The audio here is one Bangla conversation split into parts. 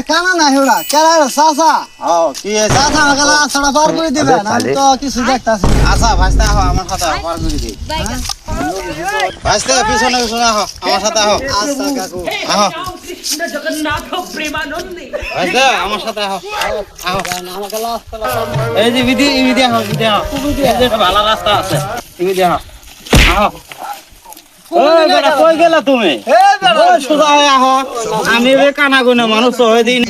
কানা না হেওড়া কেরা সাসা কি সাসা গলা সাড়া পার করে দিবে আমি তো কিছু দেখতাছি আচ্ছা ভাইস্তা আহ আমার সাথে পার করে দিই ভাইস্তা পিছনে পিছনে আহ আমার সাথে আহ আচ্ছা কাকু আহ কৃষ্ণ জগন্নাথ প্রেমানন্দে ভাইস্তা আমার সাথে আহ আহ আমাকে লাস্ট এই যে বিধি আহ এই যে ভালো রাস্তা আছে বিধি আহ আহ ওই বেটা কই গেলা তুমি এ বেড়া ওই সোজা হয়ে আহ আমি বে কানা গুনা মানুষ তো হই দিন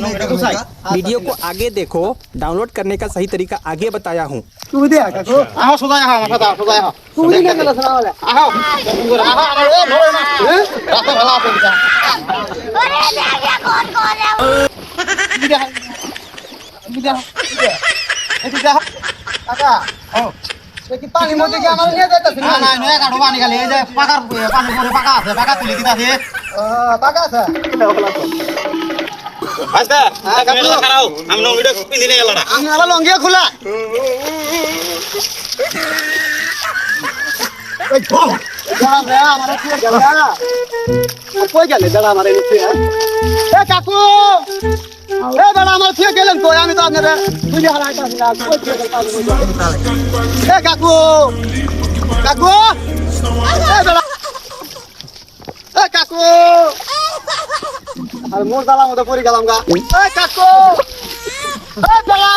वीडियो को आगे देखो डाउनलोड करने का सही तरीका आगे बताया हूँ তুই দে কাকু আহ সোজা আহ আমার সাথে সোজা আহ তুই না গেলা সারা বলে আহ আহ আমার এ ধরে না রাস্তা ভালো আছে কাকা সে কি পানি মধ্যে কি আমার নিয়ে যাইতাছিস না না নয়া কাটো পানি খালি এই যে পাকার পানি পরে পাকা আছে পাকা তুলি দিতাছে পাকা আছে আচ্ছা ক্যামেরা খারাও আমি নঙ্গিটা পিন দিলে গেলড়া আমি আবার লঙ্গিয়া খোলা ওই ধর যারা রে আমার কি গেলা কই গেলে দাদা আমার এনে এ কাকু এ দাদা আমার কি গেলেন কই আমি তো আপনারে তুই হারাইতাছি না কই গেল এ কাকু কাকু এ দাদা এ কাকু আর মোর দালা মতো পড়ে গেলাম গা এ কাকু এ দাদা